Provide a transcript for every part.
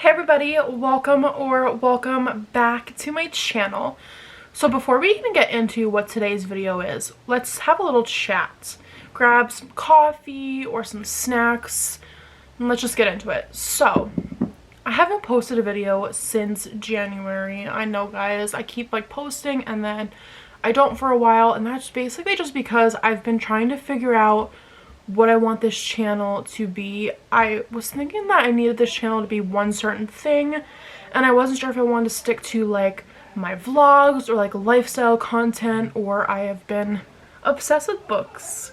Hey everybody, welcome back to my channel. So before we even get into what today's video is, let's have a little chat. Grab some coffee or some snacks and let's just get into it. So I haven't posted a video since January. I know, guys, I keep like posting and then I don't for a while, and that's basically just because I've been trying to figure out what I want this channel to be. I was thinking that I needed this channel to be one certain thing, and I wasn't sure if I wanted to stick to like my vlogs or like lifestyle content, or I have been obsessed with books,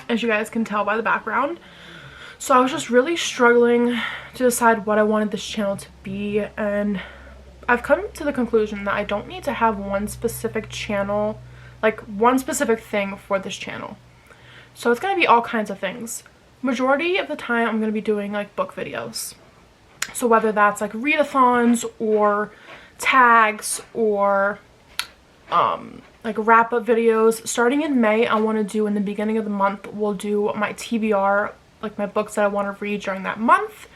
as you guys can tell by the background. So I was just really struggling to decide what I wanted this channel to be, and I've come to the conclusion that I don't need to have one specific channel, like one specific thing for this channel. So it's going to be all kinds of things. Majority of the time I'm going to be doing like book videos. So whether that's like readathons or tags or like wrap-up videos. Starting in May, I want to do, in the beginning of the month, we'll do my TBR, like my books that I want to read during that month.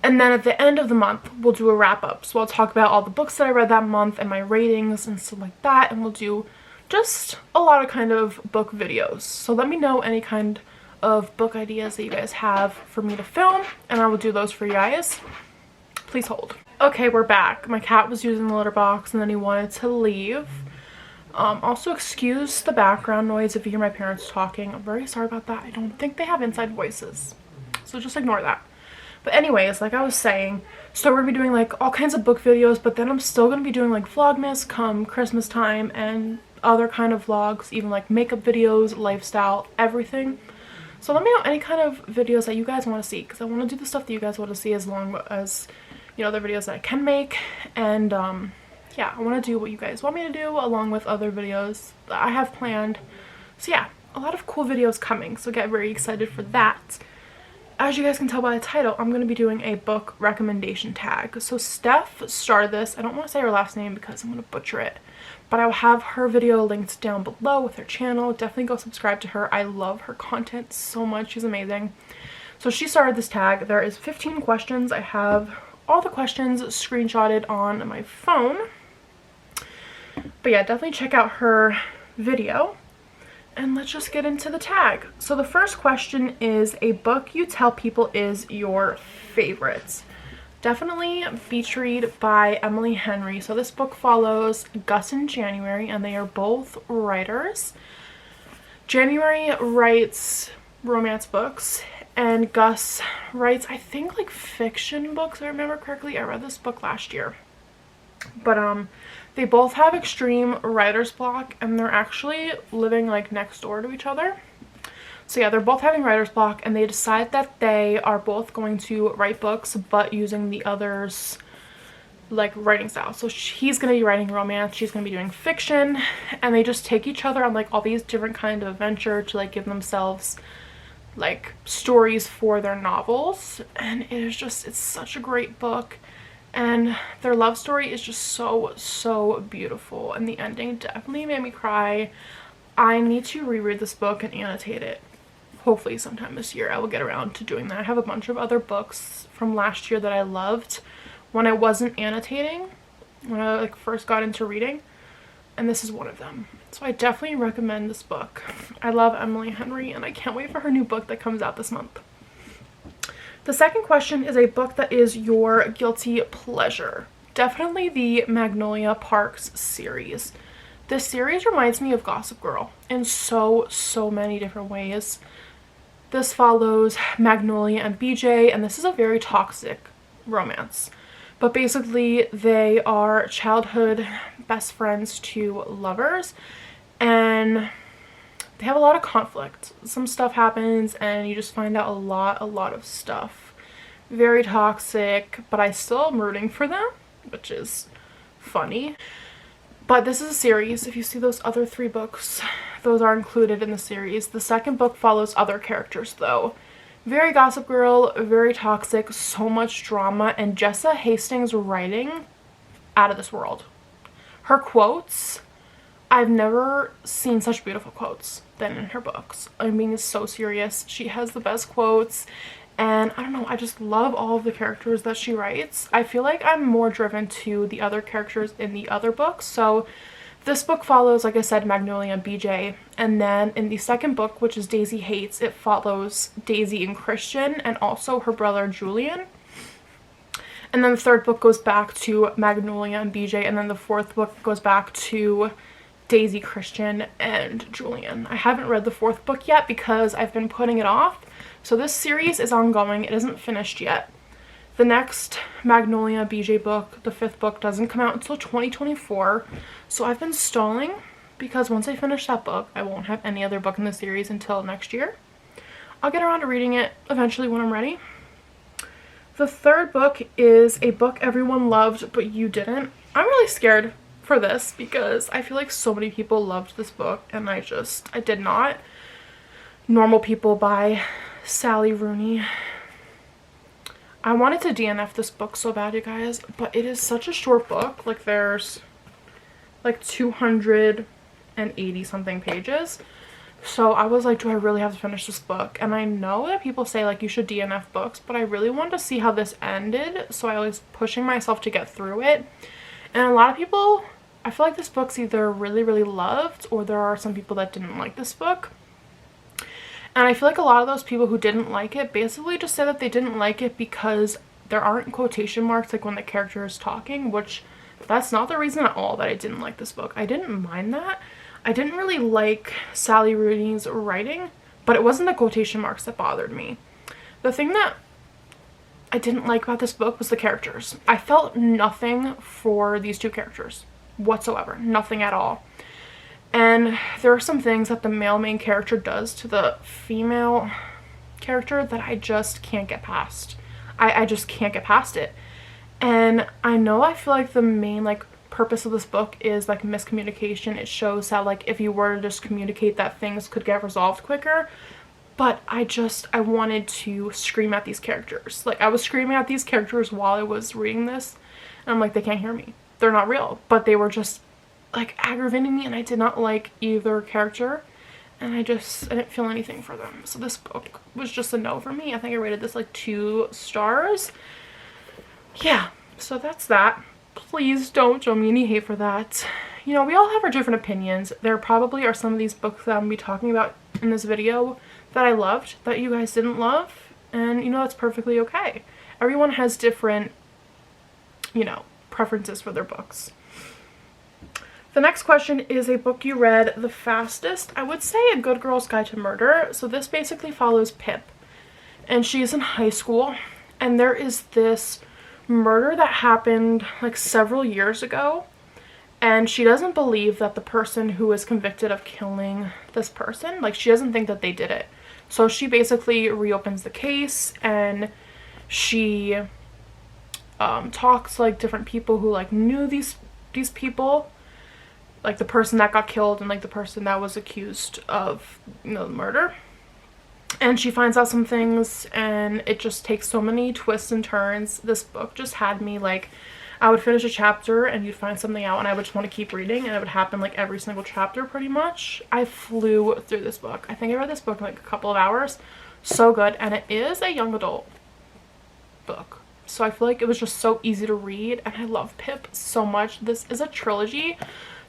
And then at the end of the month, we'll do a wrap-up. So I'll talk about all the books that I read that month and my ratings and stuff like that. And we'll do just a lot of kind of book videos. So let me know any kind of book ideas that you guys have for me to film, and I will do those for you guys. Please hold. Okay, we're back. My cat was using the litter box and then he wanted to leave. Also excuse the background noise if you hear my parents talking. I'm very sorry about that. I don't think they have inside voices, so just ignore that. But anyways, like I was saying, so we're gonna be doing like all kinds of book videos, but then I'm still gonna be doing like Vlogmas come Christmas time and other kind of vlogs, even like makeup videos, lifestyle, everything. So let me know any kind of videos that you guys want to see, because I want to do the stuff that you guys want to see, as long as, you know, the videos that I can make. And yeah, I want to do what you guys want me to do, along with other videos that I have planned. So yeah, a lot of cool videos coming, so get very excited for that. As you guys can tell by the title, I'm going to be doing a book recommendation tag. So Steph started this. I don't want to say her last name because I'm going to butcher it, but I will have her video linked down below with her channel. Definitely go subscribe to her. I love her content so much. She's amazing. So she started this tag. There is 15 questions. I have all the questions screenshotted on my phone. But yeah, definitely check out her video. And let's just get into the tag. So the first question is a book you tell people is your favorite. Definitely Beach Read by Emily Henry. So this book follows Gus and January, and they are both writers. January writes romance books and Gus writes, I think, like fiction books, if I remember correctly. I read this book last year. But they both have extreme writer's block, and they're actually living like next door to each other. So yeah, they're both having writer's block, and they decide that they are both going to write books, but using the other's like writing style. So he's going to be writing romance, she's going to be doing fiction, and they just take each other on like all these different kind of adventure to like give themselves like stories for their novels. And it is just, it's such a great book. And their love story is just so beautiful, and the ending definitely made me cry. I need to reread this book and annotate it. Hopefully sometime this year I will get around to doing that. I have a bunch of other books from last year that I loved when I wasn't annotating, when I like first got into reading, and this is one of them. So I definitely recommend this book. I love Emily Henry, and I can't wait for her new book that comes out this month. The second question is a book that is your guilty pleasure. Definitely the Magnolia Parks series. This series reminds me of Gossip Girl in so many different ways. This follows Magnolia and BJ, and this is a very toxic romance. But basically they are childhood best friends to lovers, and they have a lot of conflict. Some stuff happens and you just find out a lot of stuff. Very toxic, but I still am rooting for them, which is funny. But this is a series. If you see those other 3 books, those are included in the series. The second book follows other characters though. Very Gossip Girl, very toxic, so much drama, and Jessa Hastings' writing, out of this world. Her quotes, I've never seen such beautiful quotes than in her books. I mean, it's so serious. She has the best quotes, And I don't know, I just love all of the characters that she writes. I feel like I'm more driven to the other characters in the other books. So this book follows, like I said, Magnolia and BJ. And then in the second book, which is Daisy Hates, it follows Daisy and Christian and also her brother Julian. And then the third book goes back to Magnolia and BJ. And then the fourth book goes back to Daisy, Christian, and Julian. I haven't read the fourth book yet because I've been putting it off. So this series is ongoing. It isn't finished yet. The next Magnolia BJ book, the fifth book, doesn't come out until 2024. So I've been stalling because once I finish that book, I won't have any other book in the series until next year. I'll get around to reading it eventually when I'm ready. The third book is a book everyone loved, but you didn't. I'm really scared for this because I feel like so many people loved this book and I did not. Normal People by Sally Rooney. I wanted to DNF this book so bad, you guys, but it is such a short book. Like, there's like 280 something pages. So I was like, do I really have to finish this book? And I know that people say like you should DNF books, but I really wanted to see how this ended, so I was pushing myself to get through it. And a lot of people, I feel like this book's either really, really loved, or there are some people that didn't like this book. And I feel like a lot of those people who didn't like it basically just said that they didn't like it because there aren't quotation marks like when the character is talking, which that's not the reason at all that I didn't like this book. I didn't mind that. I didn't really like Sally Rooney's writing, but it wasn't the quotation marks that bothered me. The thing that I didn't like about this book was the characters. I felt nothing for these two characters whatsoever. Nothing at all. And there are some things that the male main character does to the female character that I just can't get past. I just can't get past it. And I know I feel like the main like purpose of this book is like miscommunication. It shows how like if you were to just communicate that things could get resolved quicker. But I wanted to scream at these characters. Like, I was screaming at these characters while I was reading this. And I'm like, they can't hear me. They're not real. But they were just like aggravating me, and I did not like either character. And I didn't feel anything for them. So this book was just a no for me. I think I rated this like 2 stars. Yeah, so that's that. Please don't show me any hate for that. You know, we all have our different opinions. There probably are some of these books that I'm going to be talking about in this video that I loved that you guys didn't love. And, you know, that's perfectly okay. Everyone has different, you know, preferences for their books. The next question is a book you read the fastest. I would say A Good Girl's Guide to Murder. So this basically follows Pip. And she's in high school. And there is this murder that happened like several years ago, and she doesn't believe that the person who is convicted of killing this person, like, she doesn't think that they did it. So she basically reopens the case, and she talks to like different people who like knew these people, like the person that got killed and like the person that was accused of, you know, the murder. And she finds out some things, and it just takes so many twists and turns. This book just had me like, I would finish a chapter and you'd find something out and I would just want to keep reading, and it would happen like every single chapter pretty much. I flew through this book. I think I read this book in like a couple of hours. So good. And it is a young adult book. So I feel like it was just so easy to read, and I love Pip so much. This is a trilogy.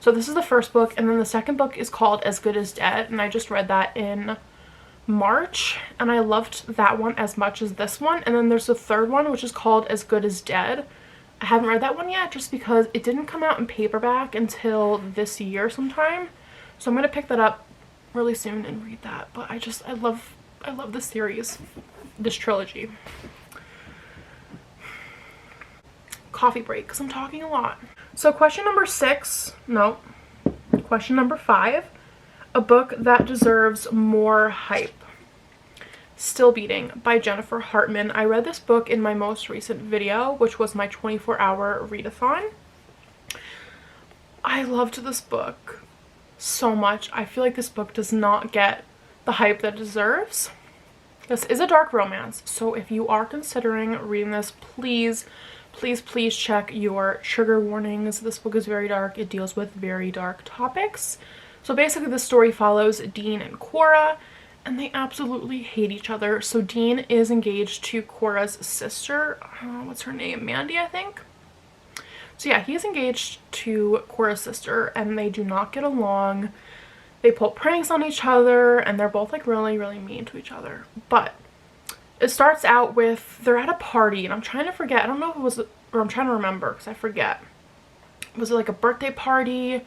So this is the first book, and then the second book is called As Good as Dead, and I just read that in March, and I loved that one as much as this one. And then there's the third one, which is called As Good as Dead. I haven't read that one yet just because it didn't come out in paperback until this year sometime, so I'm gonna pick that up really soon and read that. But I love this series, this trilogy. Coffee break because I'm talking a lot. So question number 5, a book that deserves more hype. Still Beating by Jennifer Hartman. I read this book in my most recent video, which was my 24-hour readathon. I loved this book so much. I feel like this book does not get the hype that it deserves. This is a dark romance, so if you are considering reading this, please check your trigger warnings. This book is very dark. It deals with very dark topics. So basically the story follows Dean and Cora, and they absolutely hate each other. So Dean is engaged to Cora's sister. What's her name? Mandy, I think. So yeah, he's engaged to Cora's sister and they do not get along. They pull pranks on each other and they're both like really, really mean to each other. But it starts out with they're at a party and I'm trying to forget. I don't know if it was, or I'm trying to remember because I forget. Was it like a birthday party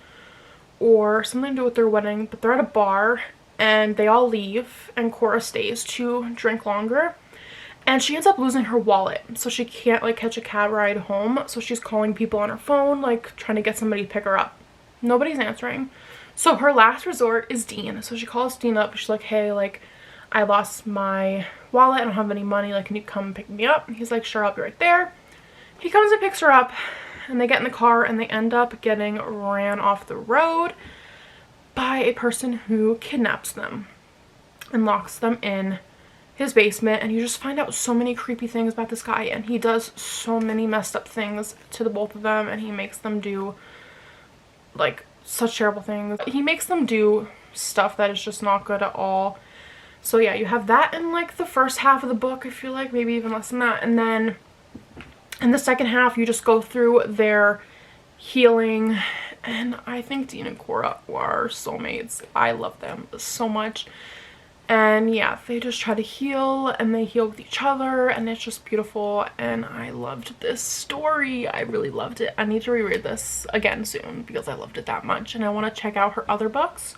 or something to do with their wedding? But they're at a bar and they all leave and Cora stays to drink longer. And she ends up losing her wallet, so she can't like catch a cab ride home. So she's calling people on her phone, like trying to get somebody to pick her up. Nobody's answering. So her last resort is Dean. So she calls Dean up. She's like, hey, like I lost my wallet. I don't have any money. Like, can you come pick me up? And he's like, sure, I'll be right there. He comes and picks her up and they get in the car and they end up getting ran off the road by a person who kidnaps them and locks them in his basement. And you just find out so many creepy things about this guy, and he does so many messed up things to the both of them, and he makes them do like such terrible things. He makes them do stuff that is just not good at all. So yeah, you have that in like the first half of the book, I feel like, maybe even less than that. And then in the second half you just go through their healing, and I think Dean and Cora are soulmates. I love them so much. And yeah, they just try to heal and they heal with each other and it's just beautiful, and I loved this story. I really loved it. I need to reread this again soon because I loved it that much, and I want to check out her other books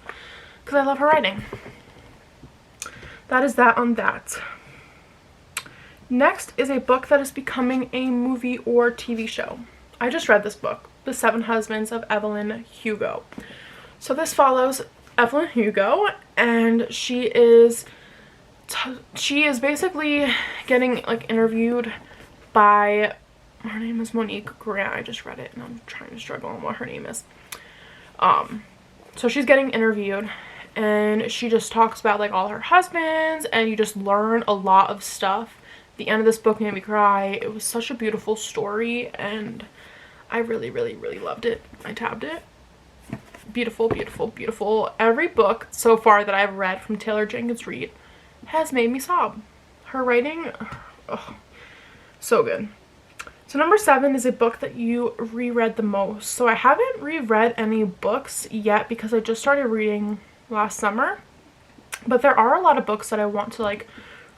because I love her writing. That is that on that. Next is a book that is becoming a movie or TV show. I just read this book, The Seven Husbands of Evelyn Hugo. So this follows Evelyn Hugo, and she is basically getting like interviewed by, her name is Monique Grant. I just read it and I'm trying to struggle on what her name is. So she's getting interviewed and she just talks about like all her husbands, and you just learn a lot of stuff. The end of this book made me cry. It was such a beautiful story and I really, really, really loved it. I tabbed it. Beautiful, beautiful, beautiful. Every book so far that I've read from Taylor Jenkins Reid has made me sob. Her writing, oh, so good. So number 7 is a book that you reread the most. So I haven't reread any books yet because I just started reading last summer, but there are a lot of books that I want to like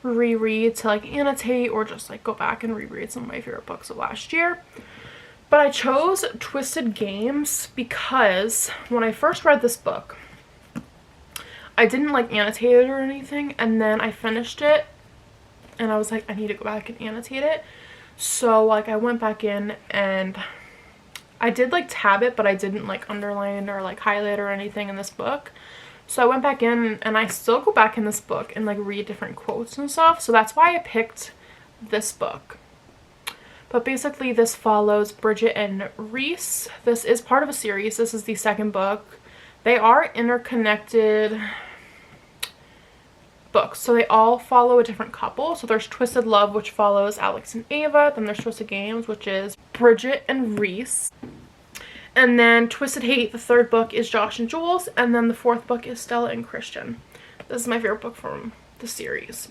reread to like annotate or just like go back and reread some of my favorite books of last year. But I chose Twisted Games because when I first read this book, I didn't like annotate it or anything, and then I finished it and I was like, I need to go back and annotate it. So like I went back in and I did like tab it, but I didn't like underline or like highlight or anything in this book. So I went back in and I still go back in this book and like read different quotes and stuff. So that's why I picked this book. But basically this follows Bridget and Reese. This is part of a series. This is the second book. They are interconnected books. So they all follow a different couple. So there's Twisted Love, which follows Alex and Ava. Then there's Twisted Games, which is Bridget and Reese. And then Twisted Hate, the third book, is Josh and Jules. And then the fourth book is Stella and Christian. This is my favorite book from the series.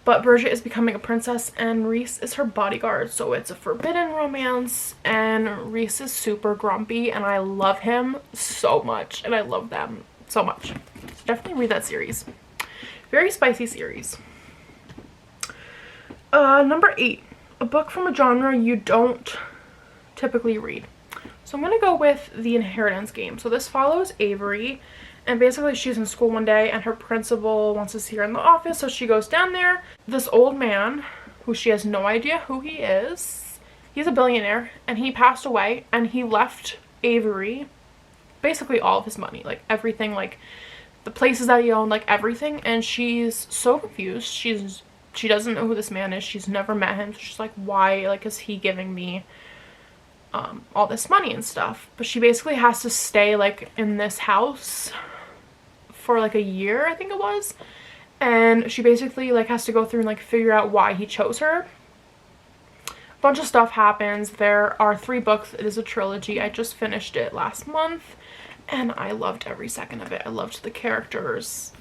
But Bridget is becoming a princess and Reese is her bodyguard. So it's a forbidden romance, and Reese is super grumpy and I love him so much and I love them so much. So definitely read that series. Very spicy series. Number 8, a book from a genre you don't typically read. So I'm going to go with The Inheritance Game. So this follows Avery. And basically she's in school one day and her principal wants to see her in the office, so she goes down there. This old man, who she has no idea who he is, he's a billionaire and he passed away, and he left Avery basically all of his money, like everything, like the places that he owned, like everything. And she's so confused. She doesn't know who this man is. She's never met him. So she's like, why like is he giving me all this money and stuff? But she basically has to stay like in this house for like a year, I think it was, and she basically like has to go through and like figure out why he chose her. A bunch of stuff happens. There are 3 books. It is a trilogy. I just finished it last month and I loved every second of it. I loved the characters.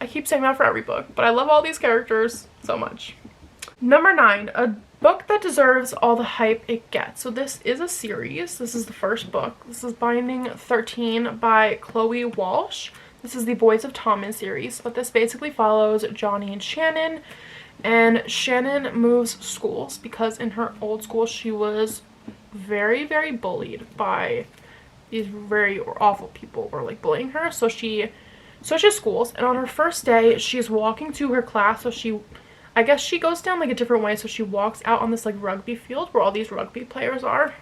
I keep saying that for every book, but I love all these characters so much. Number 9, a book that deserves all the hype it gets. So this is a series. This is the first book. This is Binding 13 by Chloe Walsh. This is the Boys of Tommen series, but this basically follows Johnny and Shannon. And Shannon moves schools because in her old school she was very, very bullied by these very awful people who were like bullying her. So she switches schools, and on her first day she's walking to her class. So I guess she goes down like a different way. So she walks out on this like rugby field where all these rugby players are,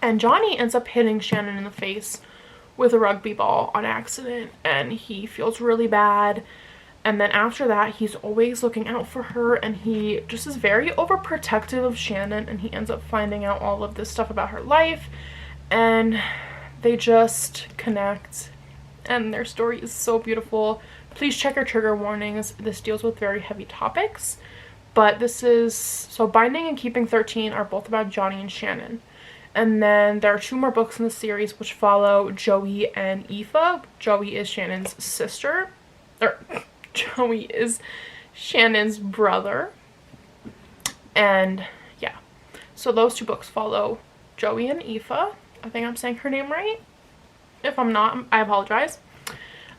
and Johnny ends up hitting Shannon in the face with a rugby ball on accident, and he feels really bad. And then after that, he's always looking out for her, and he just is very overprotective of Shannon, and he ends up finding out all of this stuff about her life, and they just connect, and their story is so beautiful. Please check your trigger warnings. This deals with very heavy topics, but this is, so Binding and Keeping 13 are both about Johnny and Shannon. And then there are 2 more books in the series which follow Joey and Aoife. Joey is Shannon's sister, or Joey is Shannon's brother. And yeah, so those 2 books follow Joey and Aoife. I think I'm saying her name right. If I'm not, I apologize.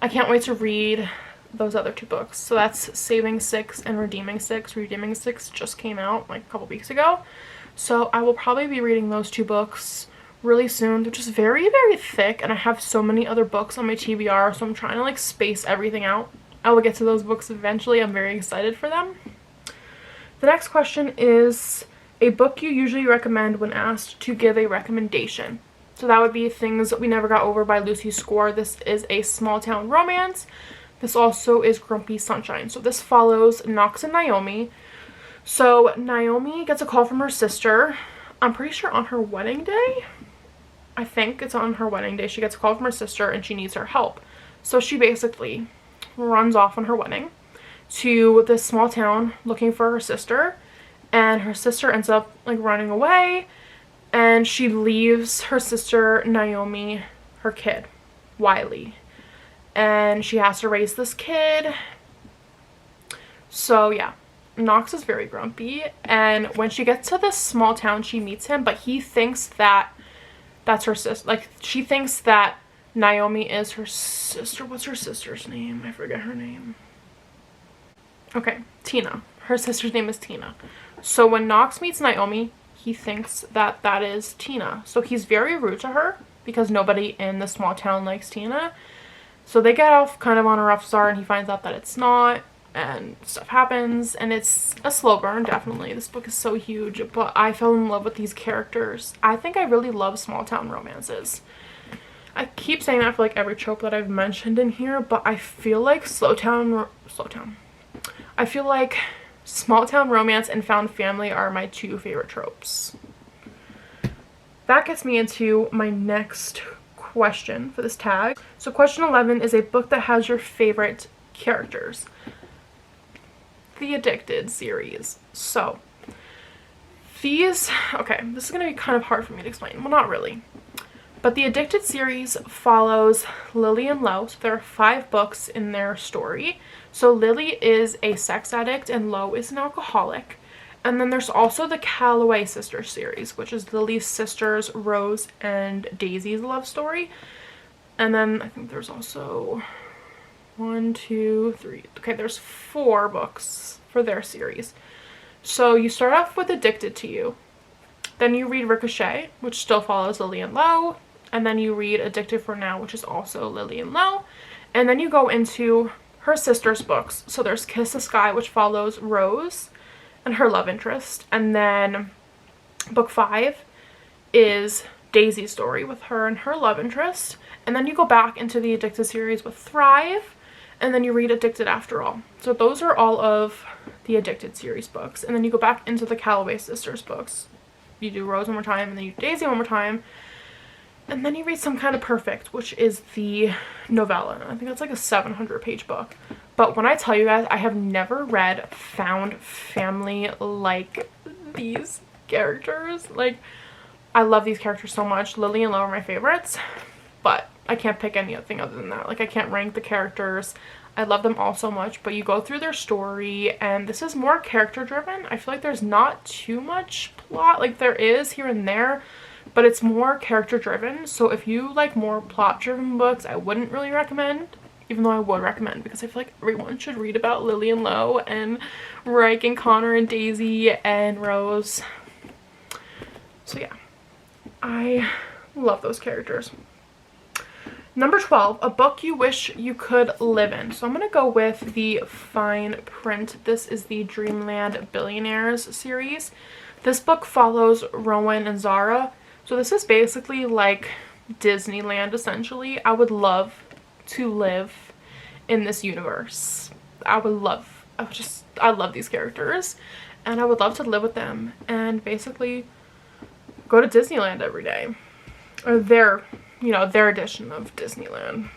I can't wait to read those other 2 books. So that's Saving 6 and Redeeming 6. Redeeming 6 just came out like a couple weeks ago. So I will probably be reading those 2 books really soon. They're just very, very thick, and I have so many other books on my TBR, so I'm trying to like space everything out. I will get to those books eventually. I'm very excited for them. The next question is a book you usually recommend when asked to give a recommendation. So that would be Things We Never Got Over by Lucy Score. This is a small town romance. This also is Grumpy Sunshine. So this follows Knox and Naomi. So Naomi gets a call from her sister, I'm pretty sure on her wedding day. I think it's on her wedding day. She gets a call from her sister and she needs her help. So she basically runs off on her wedding to this small town looking for her sister, and her sister ends up like running away, and she leaves her sister Naomi her kid, Wiley, and she has to raise this kid. So yeah, Knox is very grumpy, and when she gets to this small town she meets him, but he thinks that that's her sister. Like, she thinks that Naomi is her sister. What's her sister's name? I forget her name. Okay, Tina. Her sister's name is Tina. So when Knox meets Naomi, he thinks that that is Tina. So he's very rude to her because nobody in the small town likes Tina. So they get off kind of on a rough start, and he finds out that it's not, and stuff happens, and it's a slow burn, definitely. This book is so huge, but I fell in love with these characters. I think I really love small town romances. I keep saying that for like every trope that I've mentioned in here, but I feel like I feel like small town romance and found family are my 2 favorite tropes. That gets me into my next question for this tag. So question 11 is a book that has your favorite characters. The Addicted series. So these, okay, this is going to be kind of hard for me to explain. Well, not really. But the Addicted series follows Lily and Lo. So there are 5 books in their story. So Lily is a sex addict and Lo is an alcoholic. And then there's also the Calloway Sisters series, which is Lily's sisters, Rose and Daisy's love story. And then I think there's also 1, 2, 3. Okay, there's 4 books for their series. So you start off with Addicted to You. Then you read Ricochet, which still follows Lily and Lo. And then you read Addicted for Now, which is also Lily and Lo. And then you go into her sister's books. So there's Kiss the Sky, which follows Rose and her love interest. And then book 5 is Daisy's story with her and her love interest. And then you go back into the Addicted series with Thrive. And then you read Addicted After All. So those are all of the Addicted series books. And then you go back into the Calloway Sisters books. You do Rose one more time, and then you do Daisy one more time. And then you read Some Kind of Perfect, which is the novella. I think that's like a 700-page book. But when I tell you guys, I have never read found family like these characters. Like, I love these characters so much. Lily and Lo are my favorites, but I can't pick anything other than that. Like, I can't rank the characters. I love them all so much, but you go through their story, and this is more character driven. I feel like there's not too much plot. Like, there is here and there, but it's more character driven. So if you like more plot driven books, I wouldn't really recommend, even though I would recommend, because I feel like everyone should read about Lily and Lo and Reich and Connor and Daisy and Rose. So yeah, I love those characters. Number 12, a book you wish you could live in. So I'm going to go with the fine print. This is the Dreamland Billionaires series. This book follows Rowan and Zara. So this is basically like Disneyland, essentially. I would love to live in this universe. I love these characters, and I would love to live with them and basically go to Disneyland every day, or their edition of Disneyland.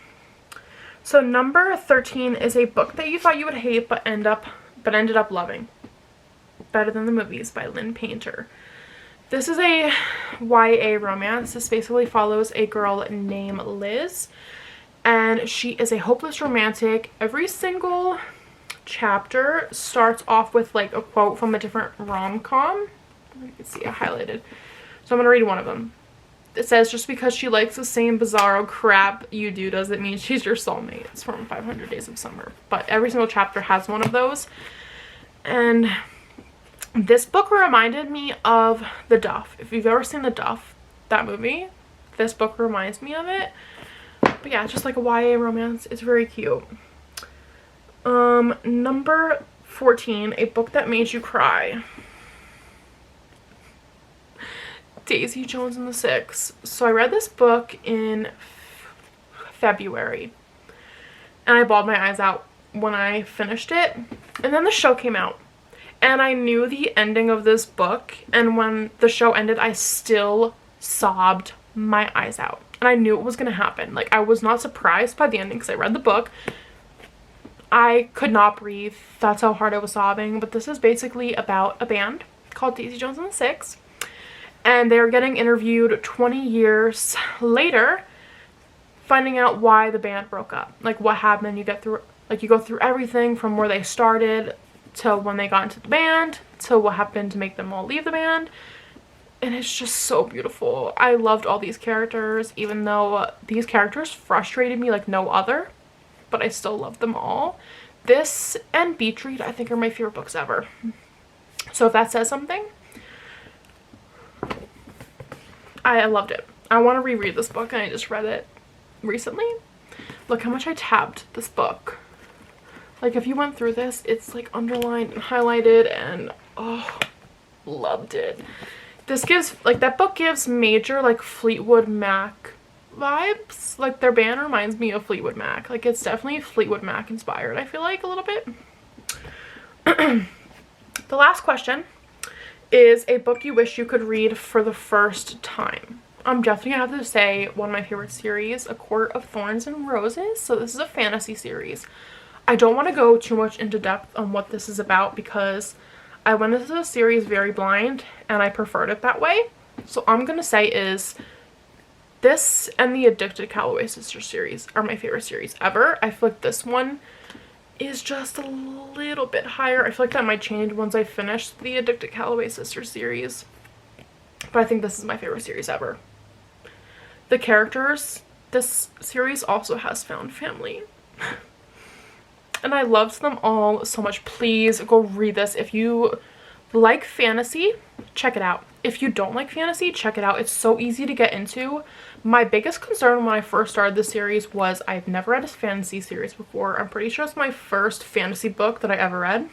So number 13 is a book that you thought you would hate but ended up loving. Better Than the Movies by Lynn Painter. This is a YA romance. This basically follows a girl named Liz, and she is a hopeless romantic. Every single chapter starts off with like a quote from a different rom-com. You can see it highlighted. So I'm going to read one of them. It says, just because she likes the same bizarro crap you do doesn't mean she's your soulmate. It's from 500 Days of Summer. But every single chapter has one of those. And this book reminded me of The Duff. If you've ever seen The Duff, that movie, this book reminds me of it. But yeah, it's just like a YA romance. It's very cute. Number 14, a book that made you cry. Daisy Jones and the Six. So I read this book in February, and I bawled my eyes out when I finished it. And then the show came out, and I knew the ending of this book, and when the show ended, I still sobbed my eyes out. And I knew it was going to happen. Like, I was not surprised by the ending because I read the book. I could not breathe. That's how hard I was sobbing. But this is basically about a band called Daisy Jones and the Six. And they're getting interviewed 20 years later, finding out why the band broke up. Like, what happened. You go through everything from where they started to when they got into the band to what happened to make them all leave the band. And it's just so beautiful. I loved all these characters, even though these characters frustrated me like no other, but I still loved them all. This and Beach Read, I think, are my favorite books ever. So if that says something, I loved it. I want to reread this book, and I just read it recently. Look how much I tabbed this book. Like, if you went through this, it's like underlined and highlighted, and oh, loved it. This gives, like, that book gives major, like, Fleetwood Mac vibes. Like, their band reminds me of Fleetwood Mac. Like, it's definitely Fleetwood Mac inspired, I feel like, a little bit. The last question is a book you wish you could read for the first time. I'm definitely gonna have to say one of my favorite series, A Court of Thorns and Roses. So this is a fantasy series. I don't want to go too much into depth on what this is about because I went into the series very blind and I preferred it that way. So all I'm gonna say is this and the Addicted Calloway Sisters series are my favorite series ever. I feel like this one is just a little bit higher. I feel like that might change once I finish the Addicted Calloway Sisters series. But I think this is my favorite series ever. The characters, this series also has found family. And I loved them all so much. Please go read this. If you like fantasy, check it out. If you don't like fantasy, check it out. It's so easy to get into. My biggest concern when I first started this series was I've never read a fantasy series before. I'm pretty sure it's my first fantasy book that I ever read.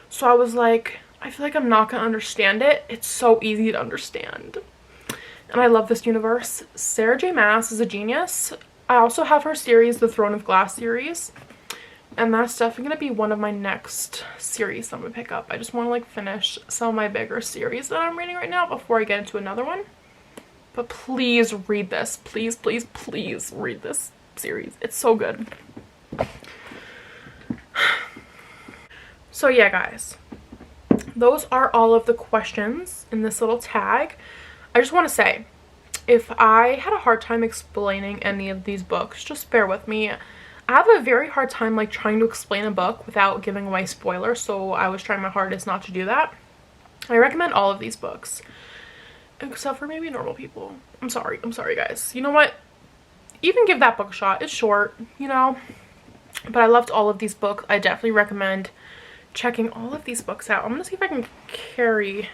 So I was like, I feel like I'm not going to understand it. It's so easy to understand. And I love this universe. Sarah J. Maas is a genius. I also have her series, the Throne of Glass series. And that's definitely going to be one of my next series I'm going to pick up. I just want to like finish some of my bigger series that I'm reading right now before I get into another one. But please read this. Please, please, please read this series. It's so good. So yeah, guys. Those are all of the questions in this little tag. I just want to say, if I had a hard time explaining any of these books, just bear with me. I have a very hard time like trying to explain a book without giving away spoilers, so I was trying my hardest not to do that. I recommend all of these books, except for maybe normal people. I'm sorry guys. You know what? Even give that book a shot. It's short, you know, but I loved all of these books. I definitely recommend checking all of these books out. I'm gonna see if I can carry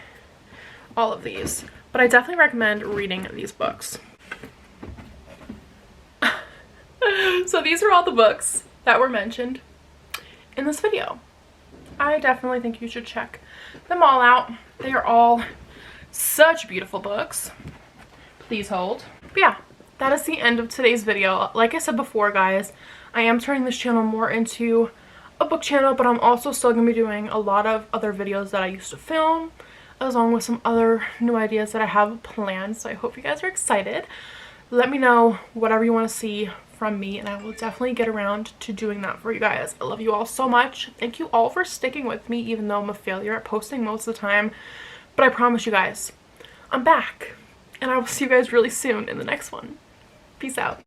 all of these, but I definitely recommend reading these books. So these are all the books that were mentioned in this video. I definitely think you should check them all out. They are all such beautiful books. Please hold. But yeah, that is the end of today's video. Like I said before, guys, I am turning this channel more into a book channel, but I'm also still going to be doing a lot of other videos that I used to film, along with some other new ideas that I have planned. So I hope you guys are excited. Let me know whatever you want to see from me, and I will definitely get around to doing that for you guys. I love you all so much. Thank you all for sticking with me, even though I'm a failure at posting most of the time. But I promise you guys, I'm back, and I will see you guys really soon in the next one. Peace out.